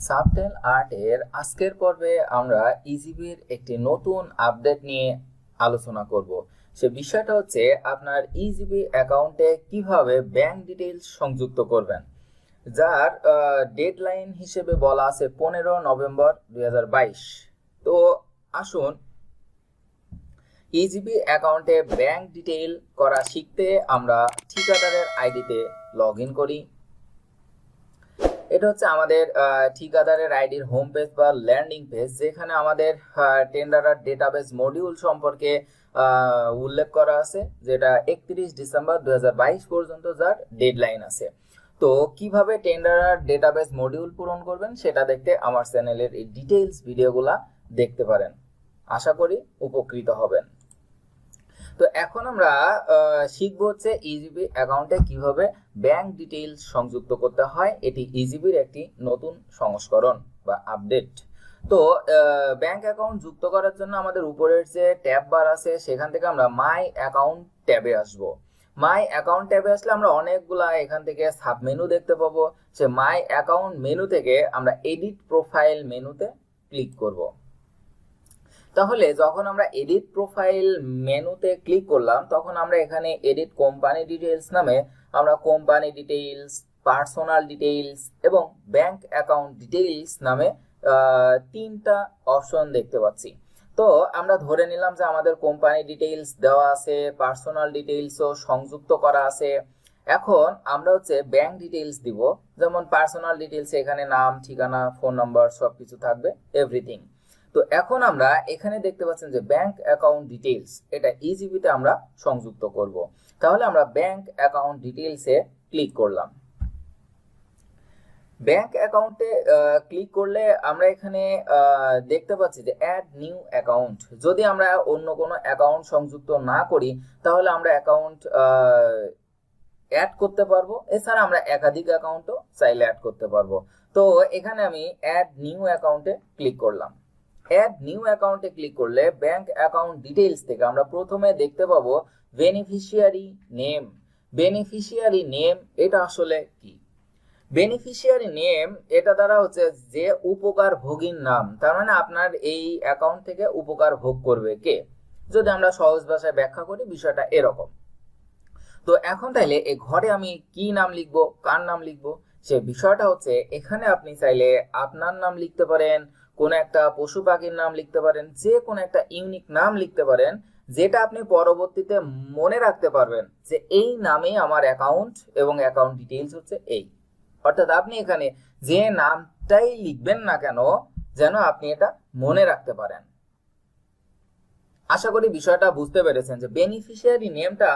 Subtle আর্টের আজকের পর্বে আমরা ইজিবির একটি নতুন আপডেট নিয়ে আলোচনা করব। সে বিষয়টা হচ্ছে আপনার ইজিবি অ্যাকাউন্টে কিভাবে ব্যাংক ডিটেইলস সংযুক্ত করবেন, যার ডেডলাইন হিসেবে বলা আছে 15 নভেম্বর 2022। তো আসুন ইজিবি অ্যাকাউন্টে ব্যাংক ডিটেইল করা শিখতে আমরা ঠিকাদারের আইডিতে লগ ইন করি। এটা হচ্ছে আমাদের ঠিকাদারের আইডির হোম পেজ বা ল্যান্ডিং পেজ, যেখানে আমাদের টেন্ডারার ডেটাবেস মডিউল সম্পর্কে উল্লেখ করা আছে, যেটা 31 ডিসেম্বর 2022 পর্যন্ত যার ডেডলাইন আছে। তো কিভাবে টেন্ডারার ডেটাবেস মডিউল পূরণ করবেন সেটা দেখতে আমার চ্যানেলের এই ডিটেইলস ভিডিওগুলা দেখতে পারেন। আশা করি উপকৃত হবেন। তো এখন আমরা শিখবো হচ্ছে ইজিবি অ্যাকাউন্টে কিভাবে ব্যাংক ডিটেইলস সংযুক্ত করতে হয়। এটি ইজিবির একটি নতুন সংস্করণ বা আপডেট। তো ব্যাংক অ্যাকাউন্ট যুক্ত করার জন্য আমাদের উপরের যে ট্যাব বার আছে সেখান থেকে আমরা মাই অ্যাকাউন্ট ট্যাবে আসবো। মাই অ্যাকাউন্ট ট্যাবে আসলে আমরা অনেকগুলা এখান থেকে সাব মেনু দেখতে পাবো। সে মাই অ্যাকাউন্ট মেনু থেকে আমরা এডিট প্রোফাইল মেনুতে ক্লিক করব। তাহলে যখন আমরা এডিট প্রোফাইল মেনুতে ক্লিক করলাম তখন আমরা এখানে এডিট কোম্পানি ডিটেইলস নামে আমরা কোম্পানি ডিটেইলস, পার্সোনাল ডিটেইলস এবং ব্যাংক অ্যাকাউন্ট ডিটেইলস নামে তিনটা অপশন দেখতে পাচ্ছি। তো আমরা ধরে নিলাম যে আমাদের কোম্পানি ডিটেইলস দেওয়া আছে, পার্সোনাল ডিটেইলসও সংযুক্ত করা আছে। এখন আমরা হচ্ছে ব্যাংক ডিটেইলস দিব। যেমন পার্সোনাল ডিটেইলস এখানে নাম, ঠিকানা, ফোন নাম্বার সবকিছু থাকবে, এভরিথিং। তো এখন আমরা এখানে দেখতে পাচ্ছেন যে ব্যাংক অ্যাকাউন্ট ডিটেইলস, এটা ইজিবিতে আমরা সংযুক্ত করব। তাহলে আমরা ব্যাংক অ্যাকাউন্ট ডিটেইলসে ক্লিক করলাম। ব্যাংক অ্যাকাউন্টে ক্লিক করলে আমরা এখানে দেখতে পাচ্ছি যে অ্যাড নিউ অ্যাকাউন্ট। যদি আমরা অন্য কোনো অ্যাকাউন্ট সংযুক্ত না করি তাহলে আমরা অ্যাকাউন্ট অ্যাড করতে পারবো। এছাড়া আমরা একাধিক অ্যাকাউন্টও চাইলে অ্যাড করতে পারবো। তো এখানে আমি অ্যাড নিউ অ্যাকাউন্টে ক্লিক করলাম। অ্যাড নিউ অ্যাকাউন্টে ক্লিক করলে ব্যাংক অ্যাকাউন্ট ডিটেইলস থেকে আমরা প্রথমে দেখতে পাবো বেনিফিশিয়ারি নেম। বেনিফিশিয়ারি নেম এটা আসলে কি? বেনিফিশিয়ারি নেম এটা দ্বারা হচ্ছে যে উপকার ভোগীর নাম, তার মানে আপনার এই অ্যাকাউন্ট থেকে উপকার ভোগ করবে কে। যদি আমরা সহজ ভাষায় ব্যাখ্যা করি বিষয়টা এরকম। তো এখন তাইলে এই ঘরে আমি কি নাম লিখবো, কার নাম লিখবো, সে বিষয়টা হচ্ছে এখানে আপনি চাইলে আপনার নাম লিখতে পারেন, কোন একটা পশু পাখির নাম লিখতে পারেন, যে কোনো একটা ইউনিক নাম লিখতে পারেন, যেটা আপনি পরবর্তীতে মনে রাখতে পারবেন যে এই নামেই আমার অ্যাকাউন্ট এবং অ্যাকাউন্ট ডিটেইলস হচ্ছে এই। অর্থাৎ আপনি এখানে যে নামটাই লিখবেন না কেন যেন আপনি এটা মনে রাখতে পারেন। আশা করি বিষয়টা বুঝতে পেরেছেন যে বেনিফিশিয়ারি নেমটা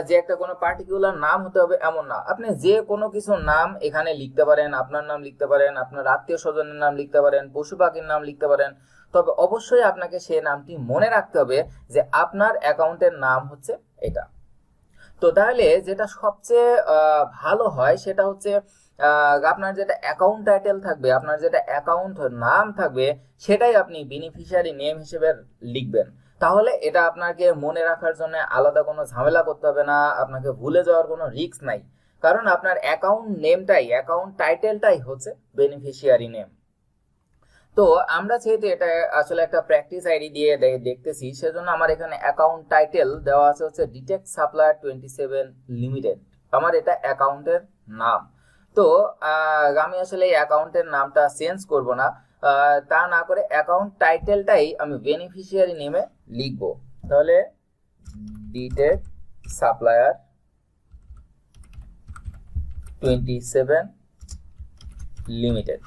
যে একটা কোনো পার্টিকুলার নাম হতে হবে এমন না। আপনি যে কোনো কিছু নাম এখানে লিখতে পারেন, আপনার নাম লিখতে পারেন, আপনার আত্মীয় স্বজনের নাম লিখতে পারেন, পশু পাখির নাম লিখতে পারেন। তবে অবশ্যই আপনাকে সেই নামটি মনে রাখতে হবে যে আপনার অ্যাকাউন্টের নাম হচ্ছে এটা। তো তাহলে যেটা সবচেয়ে ভালো হয় সেটা হচ্ছে আপনার যেটা অ্যাকাউন্ট টাইটেল থাকবে, আপনার যেটা অ্যাকাউন্ট নাম থাকবে সেটাই আপনি বেনিফিশিয়ারি নেম হিসেবে লিখবেন। তাহলে এটা আপনাকে মনে রাখার জন্য আলাদা কোনো ঝামেলা করতে হবে না, আপনাকে ভুলে যাওয়ার কোনো রিস্ক নাই, কারণ আপনার অ্যাকাউন্ট নেমটাই, অ্যাকাউন্ট টাইটেলটাই হচ্ছে বেনিফিশিয়ারি নেম। তো আমরা যেহেতু এটা আসলে একটা প্র্যাকটিস আইডি দিয়ে দেখতেছি, সেজন্য আমার এখানে অ্যাকাউন্ট টাইটেল দেওয়া আছে হচ্ছে ডিটেক্ট সাপ্লায়ার 27 লিমিটেড। আমার এটা অ্যাকাউন্টের নাম। তো আমি আসলে এই অ্যাকাউন্টের নামটা চেঞ্জ করব না, তা না করে অ্যাকাউন্ট টাইটেলটাই আমি বেনিফিশিয়ারি নেমে লিখব। তাহলে ডিটেক্ট সাপ্লায়ার 27 লিমিটেড।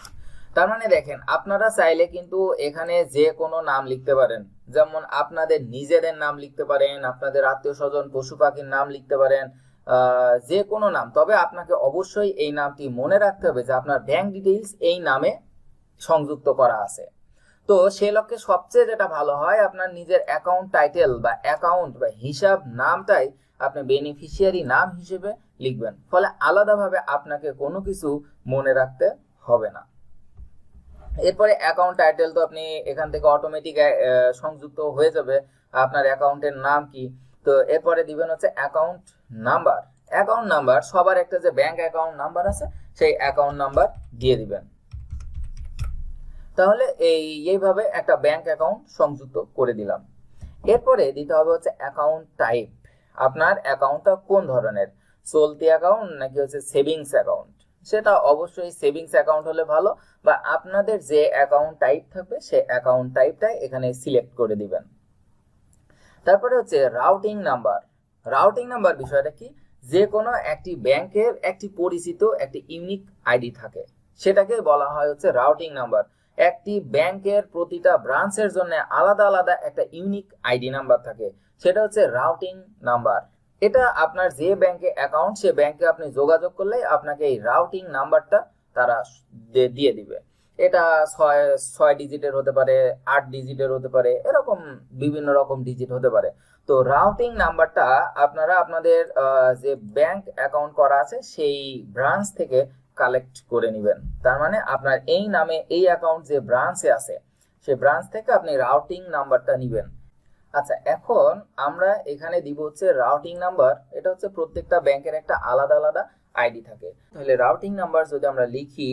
তার মানে দেখেন আপনারা চাইলে কিন্তু এখানে যে কোনো নাম লিখতে পারেন, যেমন আপনাদের নিজেদের নাম লিখতে পারেন, আপনাদের আত্মীয় স্বজন পশু পাখির নাম লিখতে পারেন, যে কোনো নাম। তবে আপনাকে অবশ্যই এই নামটি মনে রাখতে হবে যে আপনার ব্যাংক ডিটেইলস এই নামে সংযুক্ত করা আছে। তো সে লক্ষ্যে সবচেয়ে যেটা ভালো হয় আপনার নিজের অ্যাকাউন্ট টাইটেল বা অ্যাকাউন্ট বা হিসাব নামটাই আপনি বেনিফিশিয়ারি নাম হিসেবে লিখবেন, ফলে আলাদাভাবে আপনাকে কোনো কিছু মনে রাখতে হবে না। এরপরে অ্যাকাউন্ট টাইটেল তো আপনি এখান থেকে অটোমেটিক সংযুক্ত হয়ে যাবে আপনার অ্যাকাউন্টের নাম কি। তো এরপরে দিবেন হচ্ছে অ্যাকাউন্ট নাম্বার। অ্যাকাউন্ট নাম্বার সবার একটা যে ব্যাংক অ্যাকাউন্ট নাম্বার আছে সেই অ্যাকাউন্ট নাম্বার দিয়ে দিবেন। তাহলে এইভাবে একটা ব্যাংক অ্যাকাউন্ট সংযুক্ত করে দিলাম। এরপরে দিতে হবে হচ্ছে অ্যাকাউন্ট টাইপ। আপনার অ্যাকাউন্টটা কোন ধরনের, চলতি অ্যাকাউন্ট নাকি হচ্ছে সেভিংস অ্যাকাউন্ট, সেটা অবশ্যই সেভিংস অ্যাকাউন্ট হলে ভালো, বা আপনাদের যে অ্যাকাউন্ট টাইপ থাকবে সেই অ্যাকাউন্ট টাইপটা এখানে সিলেক্ট করে দিবেন। তারপরে হচ্ছে রাউটিং নাম্বার। রাউটিং নাম্বার বিষয়টা কি, যে কোনো একটি ব্যাংকের একটি পরিচিত একটি ইউনিক আইডি থাকে, সেটাকে বলা হয় হচ্ছে রাউটিং নাম্বার। একটি ব্যাংকের প্রতিটা ব্রাঞ্চের জন্য আলাদা আলাদা একটা ইউনিক আইডি নাম্বার থাকে, সেটা হচ্ছে রাউটিং নাম্বার। এটা আপনার যে ব্যাংকে অ্যাকাউন্ট, সে ব্যাংকে আপনি যোগাযোগ করলে আপনাকে এই রাউটিং নাম্বারটা তারা দিয়ে দিবে। এটা 6 ডিজিটের হতে পারে, 8 ডিজিটের হতে পারে, এরকম বিভিন্ন রকম ডিজিট হতে পারে। তো রাউটিং নাম্বারটা আপনারা আপনাদের যে ব্যাংক অ্যাকাউন্ট করা আছে সেই ব্রাঞ্চ থেকে কালেক্ট করে নেবেন। তার মানে আপনার এই নামে এই অ্যাকাউন্ট যে ব্রাঞ্চে আছে সেই ব্রাঞ্চ থেকে আপনি রাউটিং নাম্বারটা নেবেন। আচ্ছা, এখন আমরা এখানে দিব হচ্ছে রাউটিং নাম্বার। এটা হচ্ছে প্রত্যেকটা ব্যাংকের একটা আলাদা আলাদা আইডি থাকে। তাহলে রাউটিং নাম্বার যদি আমরা লিখি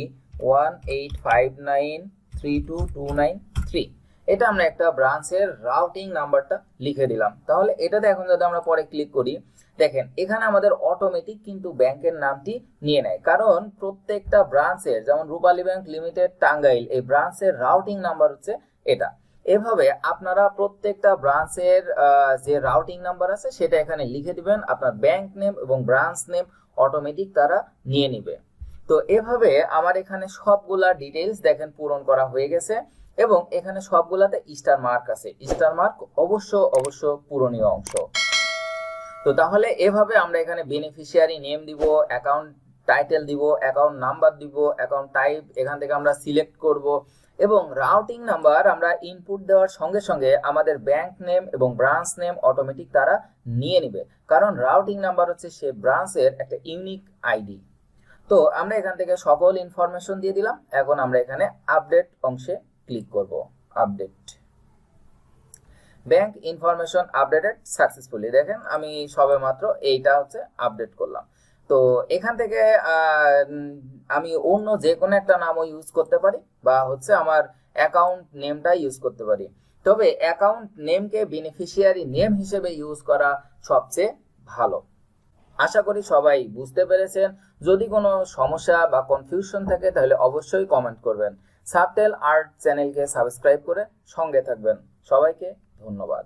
185932293, এটা আমরা একটা ব্রাঞ্চের রাউটিং নাম্বারটা লিখে দিলাম। তাহলে এটাতে এখন যদি আমরা পরে ক্লিক করি, দেখেন এখানে আমাদের অটোমেটিক কিন্তু ব্যাংকের নামটি নিয়ে নেয়, কারণ প্রত্যেকটা ব্রাঞ্চের, যেমন রূপালী ব্যাংক লিমিটেড টাঙ্গাইল, এই ব্রাঞ্চের রাউটিং নাম্বার হচ্ছে এটা। এভাবে আপনারা প্রত্যেকটা ব্রাঞ্চের যে রাউটিং নাম্বার আছে সেটা এখানে লিখে দিবেন। আপনার ব্যাংক নেম এবং ব্রাঞ্চ নেম অটোমেটিক তারা নিয়ে নিবে। তো এভাবে আমার এখানে সবগুলা ডিটেইলস দেখেন পূরণ করা হয়ে গেছে, এবং এখানে সবগুলাতে স্টার মার্ক আছে। স্টার মার্ক অবশ্য পূরণীয় অংশ। তো তাহলে এভাবে আমরা এখানে বেনিফিশিয়ারি নেম দিব, অ্যাকাউন্ট টাইটেল দিব, অ্যাকাউন্ট নাম্বার দিব, অ্যাকাউন্ট টাইপ এখান থেকে আমরা সিলেক্ট করব, এবং রাউটিং নাম্বার আমরা ইনপুট দেওয়ার সঙ্গে সঙ্গে আমাদের ব্যাংক নেম এবং ব্রাঞ্চ নেম অটোমেটিক তারা নিয়ে নিবে, কারণ রাউটিং নাম্বার হচ্ছে সে ব্রাঞ্চের একটা ইউনিক আইডি। তো আমরা এখান থেকে সকল ইনফরমেশন দিয়ে দিলাম। এখন আমরা এখানে আপডেট অংশে ক্লিক করব। Update, bank information updated successfully. দেখেন আমি সবেমাত্র এইটা হচ্ছে আপডেট করলাম। তো এখান থেকে আমি অন্য যে কোনো একটা নামও ইউজ করতে পারি, বা হচ্ছে আমার অ্যাকাউন্ট নেমটা ইউজ করতে পারি। তবে অ্যাকাউন্ট নেমকে বেনিফিশিয়ারি নেম হিসেবে ইউজ করা সবচেয়ে ভালো। আশা করি সবাই বুঝতে পেরেছেন। যদি কোনো সমস্যা বা কনফিউশন থাকে তাহলে অবশ্যই কমেন্ট করবেন। সাবটেল আর্ট চ্যানেলকে সাবস্ক্রাইব করে সঙ্গে থাকবেন। সবাইকে ধন্যবাদ।